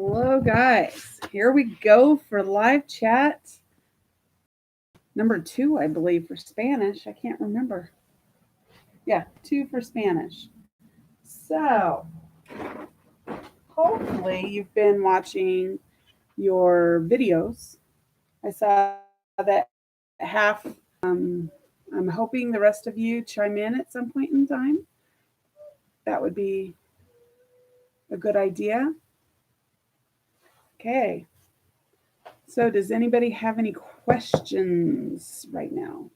Hello, guys. Here we go for live chat. Number 2, I believe, for Spanish. I can't remember. Yeah, 2 for Spanish. So, hopefully, you've been watching your videos. I saw that half. I'm hoping the rest of you chime in at some point in time. That would be a good idea. Okay. So, does anybody have any questions right now?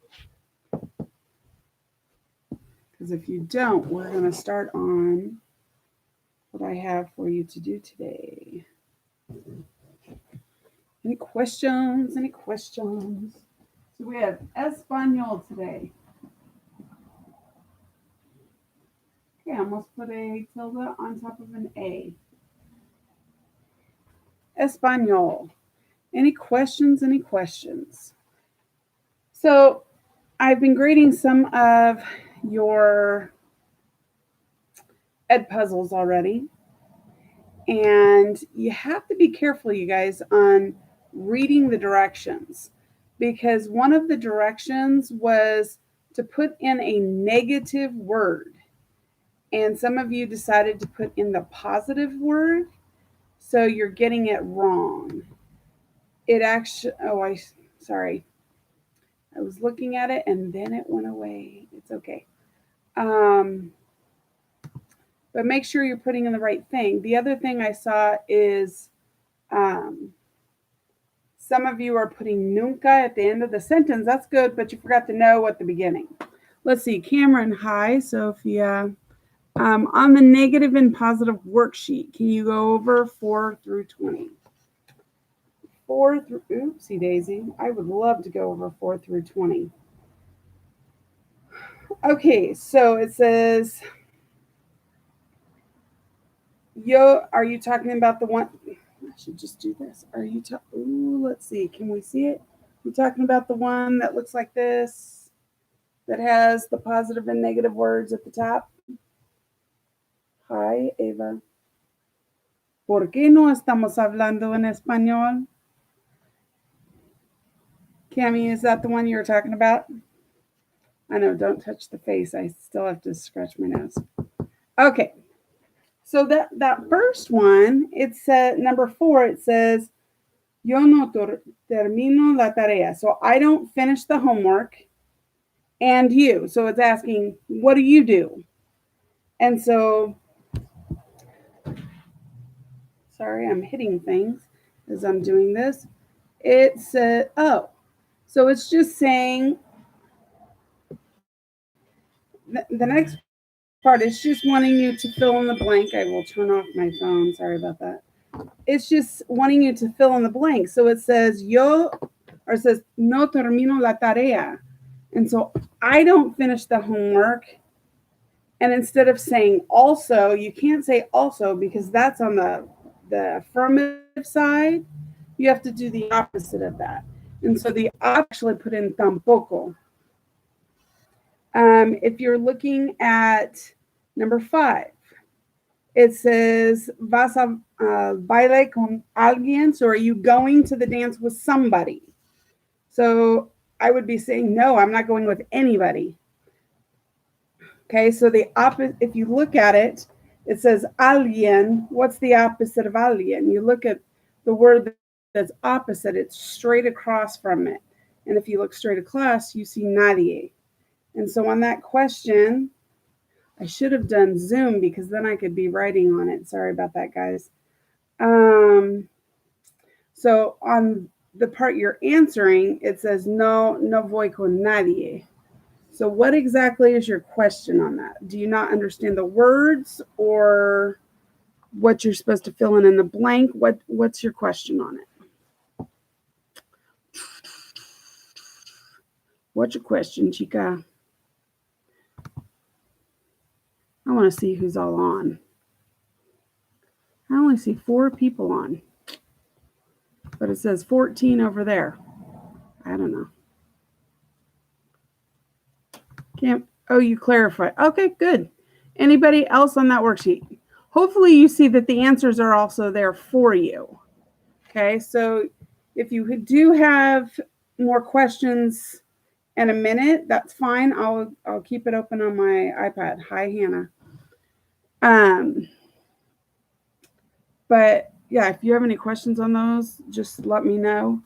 Because if you don't, we're going to start on what I have for you to do today. Any questions? Any questions? So we have Espanol today. Okay, I almost put a tilde on top of an A. Espanol. Any questions? Any questions? So I've been grading some of your Edpuzzles already. And you have to be careful, you guys, on reading the directions, because one of the directions was to put in a negative word. And some of you decided to put in the positive word. So you're getting it wrong. It actually, sorry. I was looking at it and then it went away. It's okay. But make sure you're putting in the right thing. The other thing I saw is some of you are putting nunca at the end of the sentence. That's good, but you forgot to know at the beginning. Let's see, Cameron, hi, Sophia. On the negative and positive worksheet, can you go over 4 through 20? 4 through, oopsie daisy. I would love to go over 4 through 20. Okay, so it says, are you talking about the one? I should just do this. Are you let's see. Can we see it? You're talking about the one that looks like this, that has the positive and negative words at the top? Hi, Eva. ¿Por qué no estamos hablando en español? Cami, is that the one you were talking about? I know, don't touch the face. I still have to scratch my nose. Okay. So that first one, it said, number 4, it says, yo no termino la tarea. So I don't finish the homework. And you. So it's asking, what do you do? And so, sorry, I'm hitting things as I'm doing this. It said, so it's just saying, the next part is just wanting you to fill in the blank. I will turn off my phone. Sorry about that. It's just wanting you to fill in the blank. So it says, it says, no termino la tarea. And so I don't finish the homework. And instead of saying also, you can't say also because that's on the affirmative side. You have to do the opposite of that. And so the actually put in tampoco. If you're looking at number 5, it says, vas a baile con alguien. So are you going to the dance with somebody? So I would be saying, no, I'm not going with anybody. Okay, so the opposite, if you look at it, it says alguien. What's the opposite of alguien? You look at the word that's opposite, it's straight across from it. And if you look straight across, you see nadie. And so on that question, I should have done Zoom because then I could be writing on it. Sorry about that, guys. So on the part you're answering, it says no voy con nadie. So what exactly is your question on that? Do you not understand the words or what you're supposed to fill in the blank? What's your question on it? What's your question, chica? I want to see who's all on. I only see 4 people on, but it says 14 over there. I don't know. You clarify. Okay, good. Anybody else on that worksheet? hopefully you see that the answers are also there for you. Okay, so if you do have more questions in a minute, that's fine. I'll keep it open on my iPad. Hi, Hannah. But yeah, if you have any questions on those, just let me know.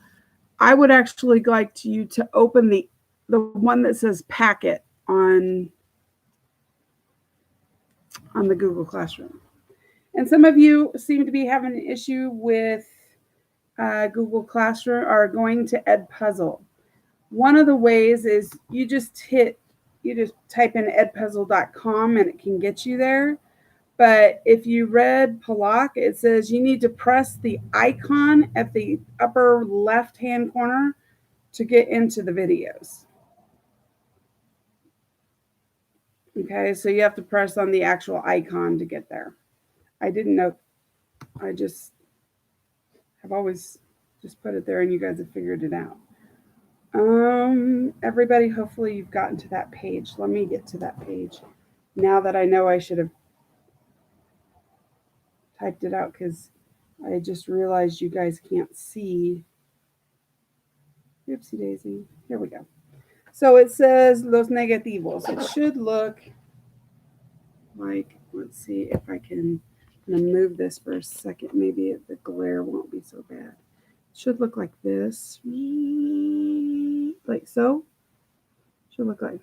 I would actually like you to open the one that says packet on the Google Classroom. And some of you seem to be having an issue with Google Classroom or going to Edpuzzle. One of the ways is you just type in edpuzzle.com and it can get you there. But if you read Palak, it says you need to press the icon at the upper left-hand corner to get into the videos. Okay, so you have to press on the actual icon to get there. I didn't know. I just have always just put it there and you guys have figured it out. Everybody, hopefully you've gotten to that page. Let me get to that page. Now that I know I should have typed it out because I just realized you guys can't see. Oopsie daisy. Here we go. So it says los negativos. It should look like, let's see if I can, I'm going to move this for a second. Maybe the glare won't be so bad. It should look like this. Like so. Should look like.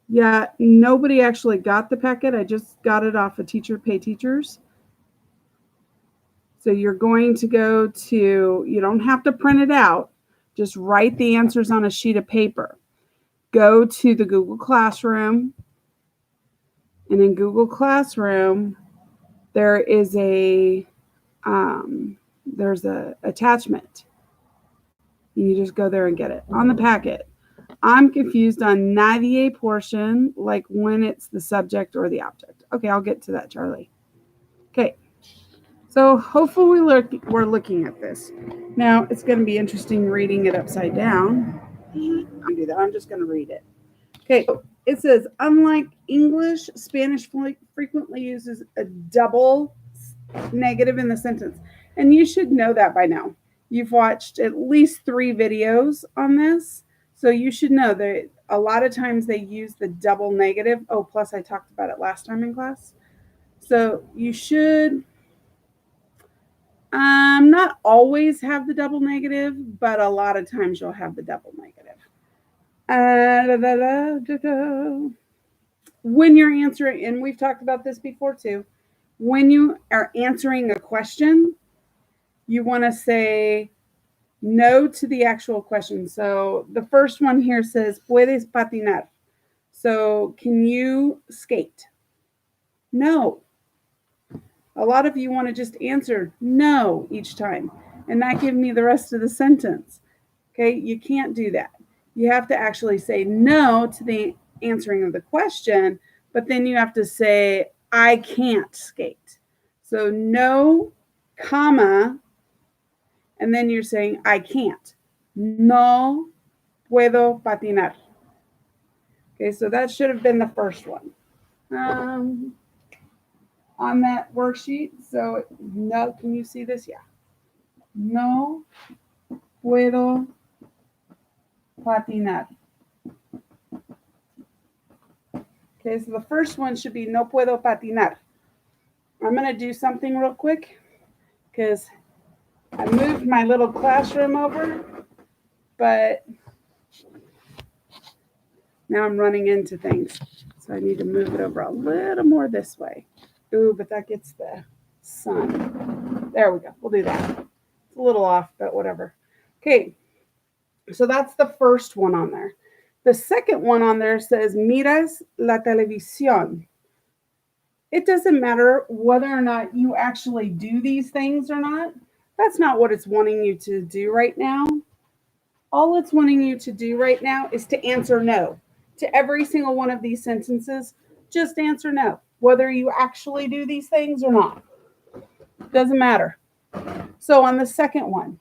Yeah, nobody actually got the packet. I just got it off of Teacher Pay Teachers. So you're going to go to, you don't have to print it out. Just write the answers on a sheet of paper. Go to the Google Classroom. And in Google Classroom, there is there's a attachment. You just go there and get it on the packet. I'm confused on nadie portion, like when it's the subject or the object. Okay, I'll get to that, Charlie. Okay, so hopefully we're looking at this. Now, it's going to be interesting reading it upside down. I'll do that. I'm just going to read it. Okay, it says, unlike English, Spanish frequently uses a double negative in the sentence. And you should know that by now. You've watched at least 3 videos on this. So you should know that a lot of times they use the double negative. Oh, plus I talked about it last time in class. So you should not always have the double negative, but a lot of times you'll have the double negative. When you're answering, and we've talked about this before too, when you are answering a question, you want to say no to the actual question. So the first one here says, ¿puedes patinar? So can you skate? No. A lot of you want to just answer no each time and not give me the rest of the sentence. Okay, you can't do that. You have to actually say no to the answering of the question, but then you have to say, I can't skate. So no, comma, and then you're saying, I can't. No puedo patinar. Okay, so that should have been the first one on that worksheet. So no, can you see this? Yeah. No puedo patinar. Okay, so the first one should be no puedo patinar. I'm going to do something real quick because I moved my little classroom over, but now I'm running into things. So I need to move it over a little more this way. Ooh, but that gets the sun. There we go. We'll do that. It's a little off, but whatever. Okay, so that's the first one on there. The second one on there says, miras la televisión. It doesn't matter whether or not you actually do these things or not. That's not what it's wanting you to do right now. All it's wanting you to do right now is to answer no. To every single one of these sentences, just answer no. Whether you actually do these things or not. Doesn't matter. So on the second one,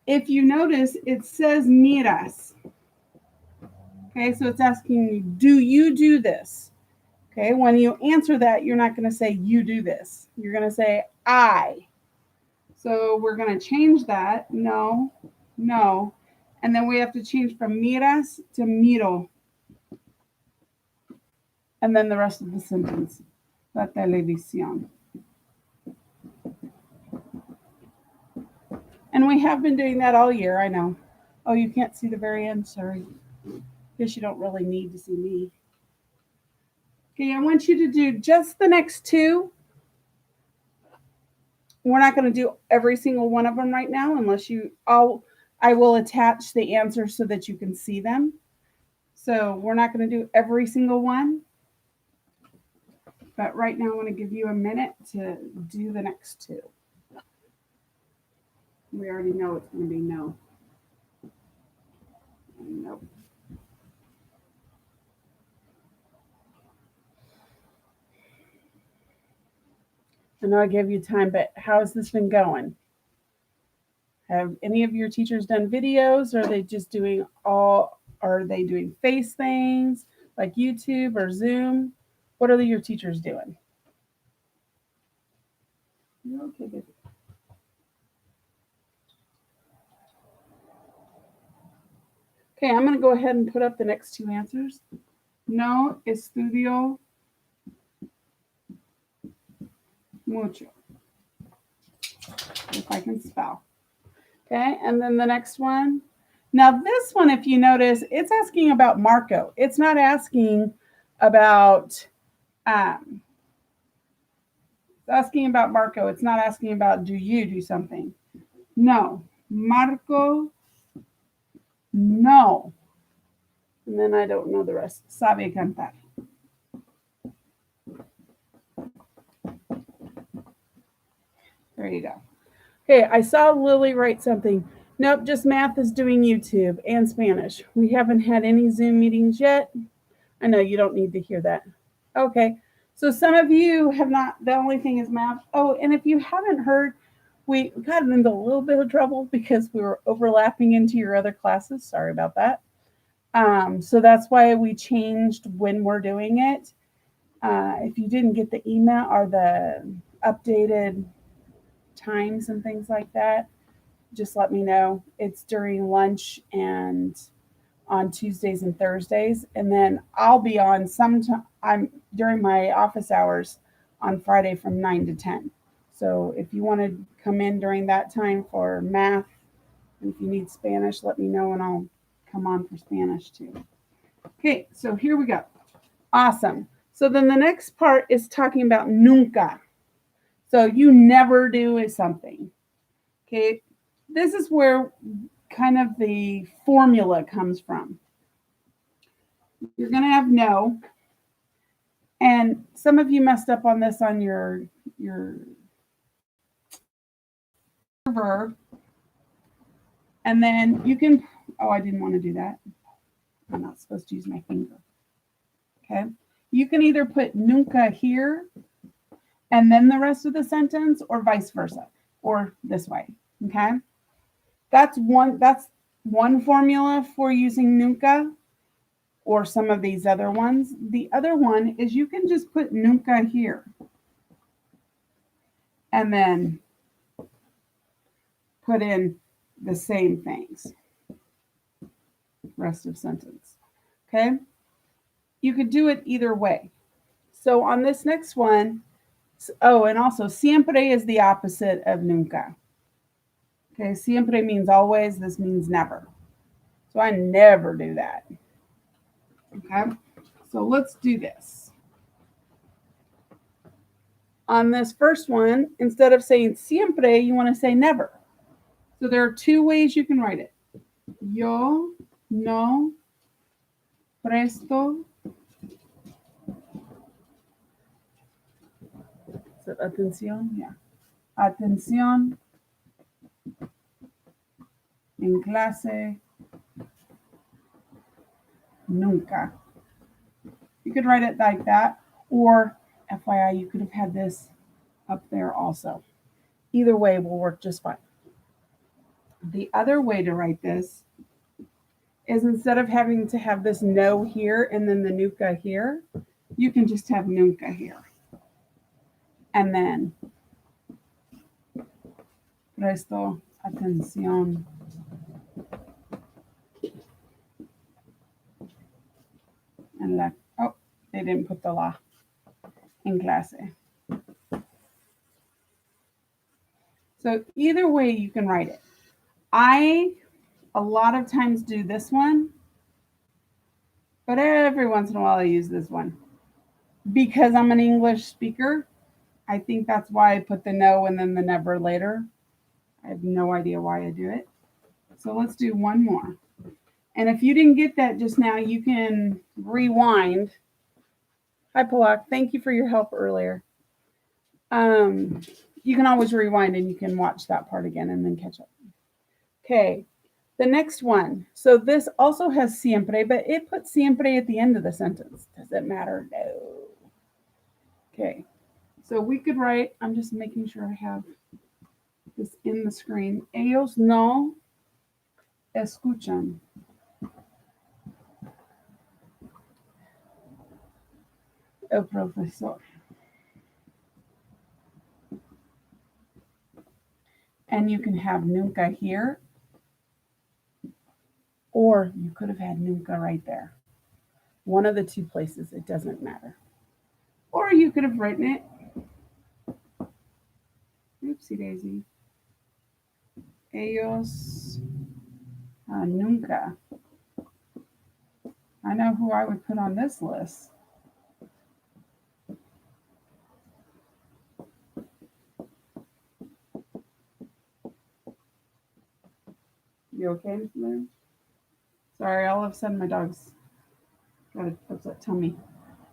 if you notice, it says miras. Okay, so it's asking you, do you do this? Okay, when you answer that, you're not going to say you do this. You're going to say I. So we're going to change that. No, no. And then we have to change from miras to miro. And then the rest of the sentence. La televisión. And we have been doing that all year, I know. Oh, you can't see the very end? Sorry. Guess you don't really need to see me. Okay, I want you to do just the next two. We're not going to do every single one of them right now unless I will attach the answers so that you can see them. So we're not going to do every single one. But right now I want to give you a minute to do the next two. We already know it's going to be no. Nope. I know I gave you time, but how has this been going? Have any of your teachers done videos? Or are they just doing face things like YouTube or Zoom? What are your teachers doing? Okay, good. Okay, I'm going to go ahead and put up the next two answers. No estudio mucho. If I can spell. Okay, and then the next one. Now this one, if you notice, it's asking about Marco. It's not asking about, it's asking about Marco. It's not asking about do you do something. No, Marco, no. And then I don't know the rest. Sabe cantar. There you go. Okay, I saw Lily write something. Nope, just math is doing YouTube and Spanish. We haven't had any Zoom meetings yet. I know you don't need to hear that. Okay, so some of you have not, the only thing is math. Oh, and if you haven't heard, we got into a little bit of trouble because we were overlapping into your other classes. Sorry about that. So that's why we changed when we're doing it. If you didn't get the email or the updated times and things like that, just let me know. It's during lunch and on Tuesdays and Thursdays, and then I'll be on I'm during my office hours on Friday from 9 to 10. So if you want to come in during that time for math, and if you need Spanish, let me know and I'll come on for Spanish too. Okay, so here we go. Awesome. So then the next part is talking about nunca. So you never do something. Okay, this is where kind of the formula comes from. You're going to have no. And some of you messed up on this on your verb. And then you can, oh, I didn't want to do that. I'm not supposed to use my finger. Okay. You can either put nunca here and then the rest of the sentence, or vice versa, or this way. Okay. That's one formula for using nunca, or some of these other ones. The other one is you can just put nunca here and then put in the same things. Rest of sentence. Okay? You could do it either way. So on this next one, oh, and also siempre is the opposite of nunca. Okay, siempre means always, this means never. So I never do that. Okay, so let's do this. On this first one, instead of saying siempre, you want to say never. So there are two ways you can write it. Yo no presto. Is it atención? Yeah. Atención en clase nunca. You could write it like that, or FYI, you could have had this up there also. Either way will work just fine. The other way to write this is instead of having to have this no here and then the nunca here, you can just have nunca here. And then presto atención. And la, oh, they didn't put the la in clase. So either way you can write it. I a lot of times do this one, but every once in a while I use this one. Because I'm an English speaker, I think that's why I put the no and then the never later. I have no idea why I do it. So let's do one more. And if you didn't get that just now, you can rewind. Hi, Palak. Thank you for your help earlier. You can always rewind and you can watch that part again and then catch up. Okay, the next one. So this also has siempre, but it puts siempre at the end of the sentence. Does it matter? No. Okay, so we could write, I'm just making sure I have this in the screen. Ellos no escuchan. El profesor. And you can have nunca here, or you could have had nunca right there. One of the two places, it doesn't matter. Or you could have written it. Oopsie daisy. Ellos nunca. I know who I would put on this list. You okay, Miss Lynn? Sorry, all of a sudden my dog's got an upset tummy.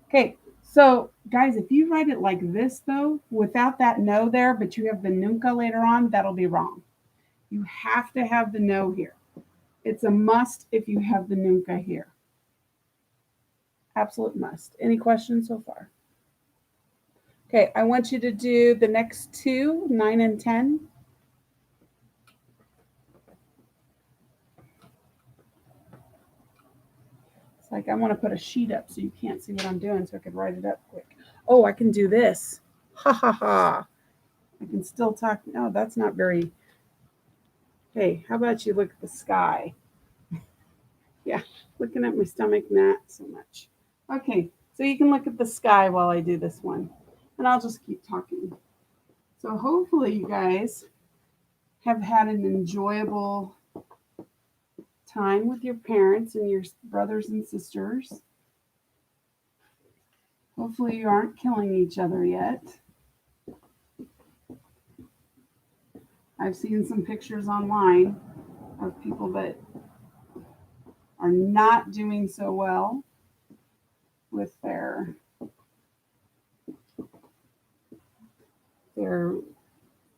Okay, so guys, if you write it like this though, without that no there, but you have the nunca later on, that'll be wrong. You have to have the no here. It's a must if you have the nunca here. Absolute must. Any questions so far? Okay, I want you to do the next two, 9 and 10. It's like I want to put a sheet up so you can't see what I'm doing so I could write it up quick. Oh, I can do this. Ha ha ha. I can still talk. No, that's not very. Hey, how about you look at the sky? Yeah, looking at my stomach, not so much. Okay, so you can look at the sky while I do this one. And I'll just keep talking. So hopefully you guys have had an enjoyable time with your parents and your brothers and sisters. Hopefully you aren't killing each other yet. I've seen some pictures online of people that are not doing so well with their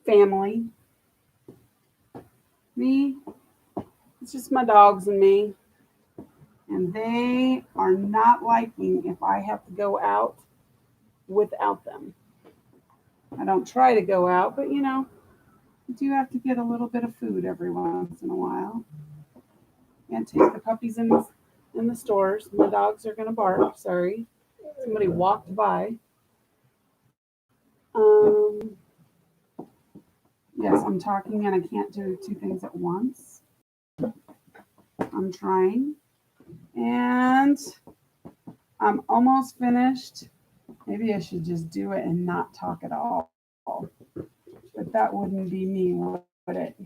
family. Me, it's just my dogs and me. And they are not liking if I have to go out without them. I don't try to go out, but you know, you do have to get a little bit of food every once in a while. And take the puppies in the stores. My dogs are going to bark. Sorry. Somebody walked by. Yes, I'm talking and I can't do two things at once. I'm trying. And I'm almost finished. Maybe I should just do it and not talk at all. But that wouldn't be me, would it?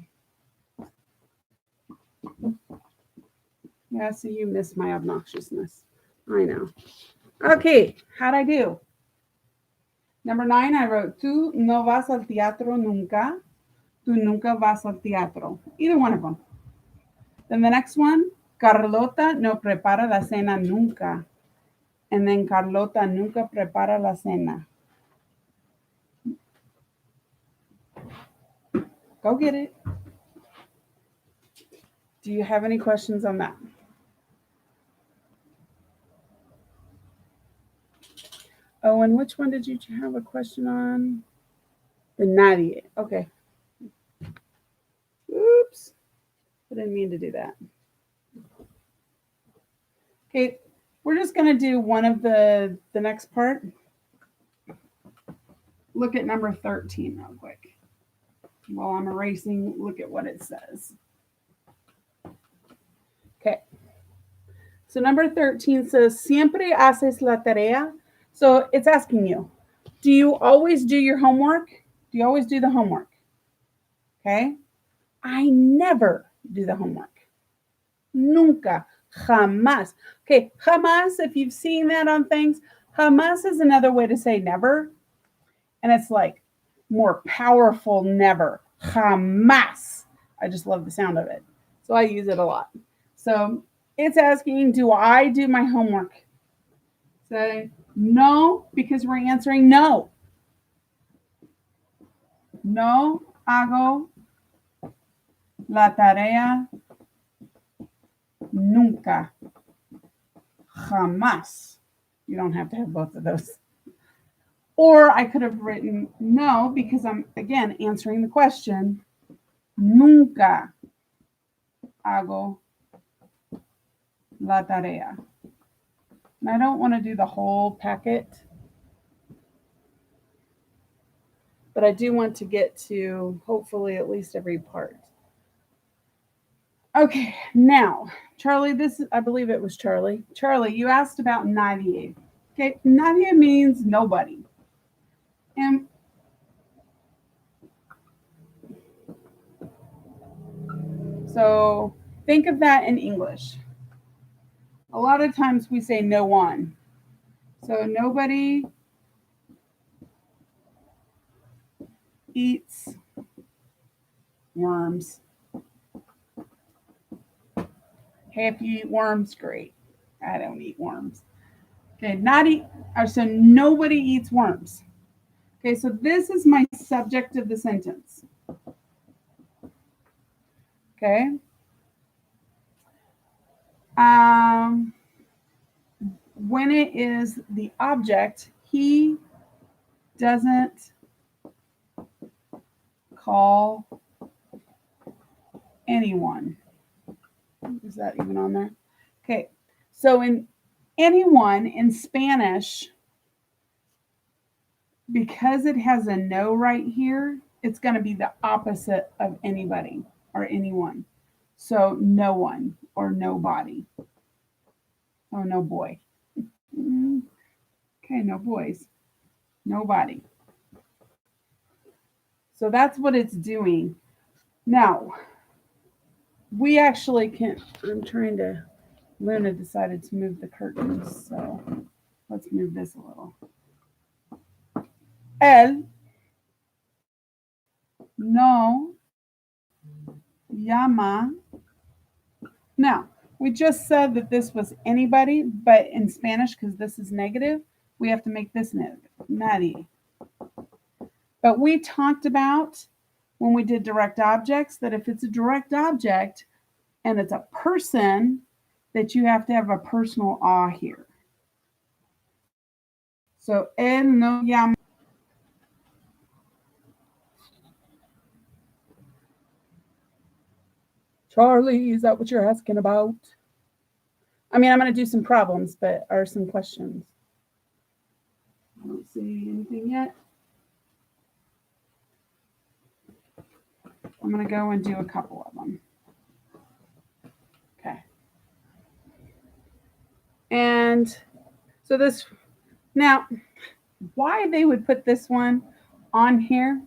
Yeah, so you miss my obnoxiousness. I know. Okay, how'd I do? Number 9, I wrote, tú no vas al teatro nunca. Tú nunca vas al teatro. Either one of them. Then the next one, Carlota no prepara la cena nunca. And then Carlota nunca prepara la cena. Go get it. Do you have any questions on that? Oh, and which one did you have a question on? The nadie. Okay. Oops. I didn't mean to do that. Okay. We're just going to do one of the next part. Look at number 13 real quick. While I'm erasing, look at what it says. Okay. So number 13 says, siempre haces la tarea. So it's asking you, do you always do your homework? Do you always do the homework? Okay. I never do the homework. Nunca. Jamás. Okay. Jamás, if you've seen that on things, jamás is another way to say never. And it's like more powerful never. Jamás. I just love the sound of it. So I use it a lot. So it's asking, do I do my homework? Say no, because we're answering no. No hago la tarea nunca. Jamás. You don't have to have both of those. Or I could have written no, because I'm, again, answering the question. Nunca hago la tarea. And I don't want to do the whole packet, but I do want to get to hopefully at least every part. Okay, now, Charlie, I believe it was Charlie. Charlie, you asked about nadie. Okay, nadie means nobody. And so think of that in English. A lot of times we say no one. So nobody eats worms. Hey, if you eat worms, great. I don't eat worms. Okay, so nobody eats worms. Okay, so this is my subject of the sentence. Okay. When it is the object, he doesn't call anyone. Is that even on there? Okay, so in anyone in Spanish, because it has a no right here, it's going to be the opposite of anybody or anyone. So no one or nobody. Oh, no boy. Okay, no boys. Nobody. So that's what it's doing. Now, we actually can, I'm trying to, Luna decided to move the curtains, so let's move this a little. Él no llama. Now, we just said that this was anybody, but in Spanish, because this is negative, we have to make this negative, nadie. But we talked about when we did direct objects that if it's a direct object and it's a person, that you have to have a personal ah here. So, él no llama. Charlie, is that what you're asking about? I mean, I'm going to do some problems, but are some questions. I don't see anything yet. I'm going to go and do a couple of them. Okay. And so this, now, why they would put this one on here,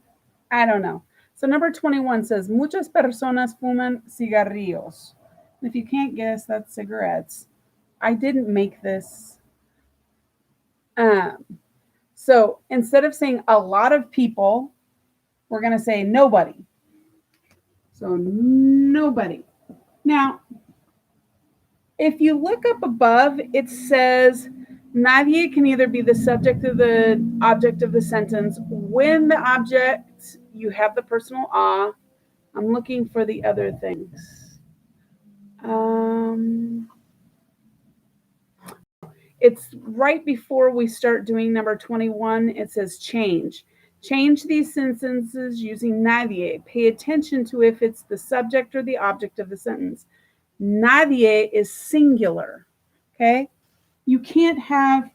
I don't know. So number 21 says, muchas personas fuman cigarrillos. If you can't guess, that's cigarettes. I didn't make this. So instead of saying a lot of people, we're going to say nobody. So nobody. Now, if you look up above, it says nadie can either be the subject of the object of the sentence. When the object, you have the personal ah. I'm looking for the other things. It's right before we start doing number 21. It says change. Change these sentences using nadie. Pay attention to if it's the subject or the object of the sentence. Nadie is singular, okay? You can't have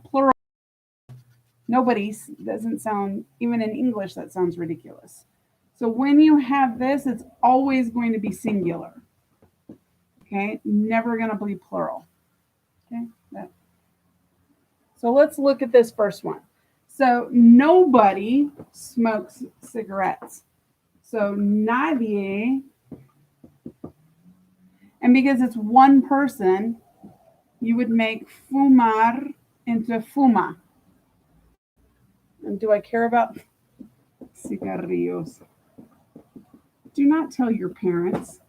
plural. Nobody's doesn't sound, even in English that sounds ridiculous. So when you have this, it's always going to be singular. Okay, never going to be plural. Okay, so let's look at this first one. So nobody smokes cigarettes. So nadie, and because it's one person, you would make fumar into fuma. And do I care about cigarrillos? Do not tell your parents.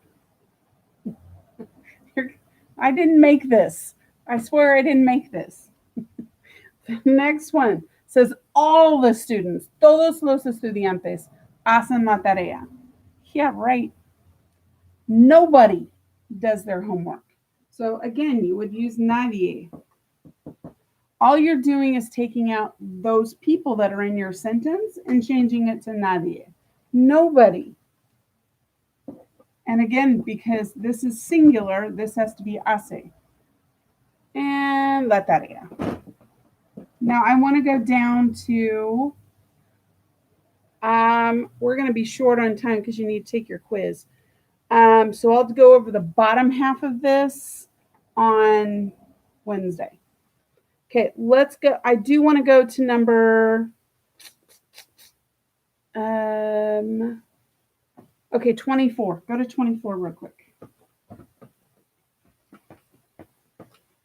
I didn't make this. I swear I didn't make this. The next one says all the students, todos los estudiantes, hacen la tarea. Yeah, right. Nobody does their homework. So again, you would use nadie. All you're doing is taking out those people that are in your sentence and changing it to nadie. Nobody. And again, because this is singular, this has to be hace. And la tarea. Now I want to go down to, we're going to be short on time because you need to take your quiz. So I'll go over the bottom half of this on Wednesday. Okay, let's go. I do want to go to number, 24. Go to 24 real quick.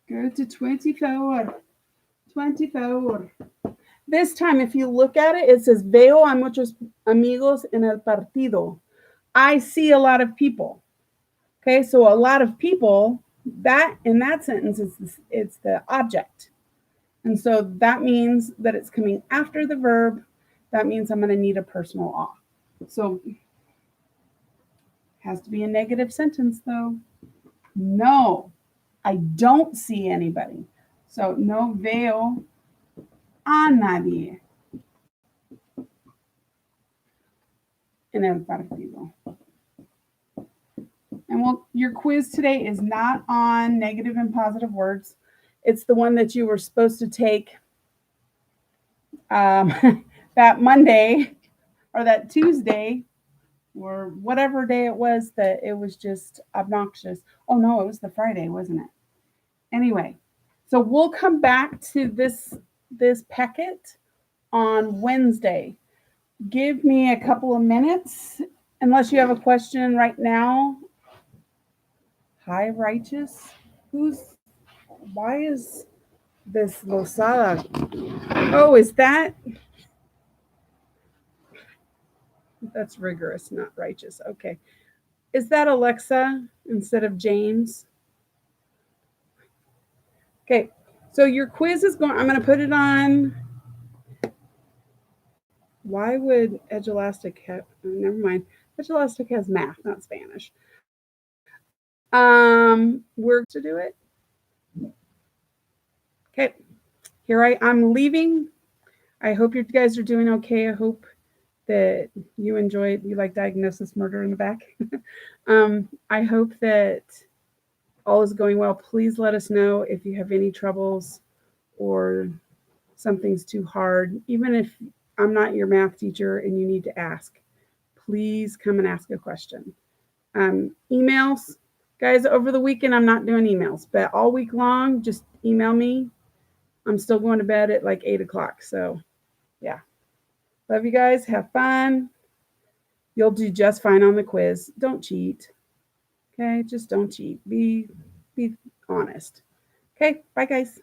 Go to 24. 24. This time, if you look at it, it says, veo a muchos amigos en el partido. I see a lot of people. Okay, so a lot of people, that in that sentence, it's the object. And so that means that it's coming after the verb. That means I'm going to need a personal off. So it has to be a negative sentence, though. No, I don't see anybody. So no veo a nadie en el partido. And your quiz today is not on negative and positive words. It's the one that you were supposed to take that Monday or that Tuesday or whatever day it was that it was just obnoxious. Oh no, it was the Friday, wasn't it? Anyway, so we'll come back to this packet on Wednesday. Give me a couple of minutes, unless you have a question right now. Hi, Righteous. Why is this Losada? Oh, is that? That's rigorous, not righteous. Okay. Is that Alexa instead of James? Okay. So your quiz is going, I'm going to put it on. Why would Edulastic have, never mind. Edulastic has math, not Spanish. We're to do it. Okay. I'm leaving. I hope you guys are doing okay. I hope that you enjoyed, you like Diagnosis Murder in the Back. I hope that all is going well. Please let us know if you have any troubles or something's too hard. Even if I'm not your math teacher and you need to ask, please come and ask a question. Emails, guys, over the weekend, I'm not doing emails, but all week long, just email me. I'm still going to bed at like 8 o'clock. So yeah. Love you guys. Have fun. You'll do just fine on the quiz. Don't cheat. Okay, just don't cheat. Be honest. Okay, bye guys.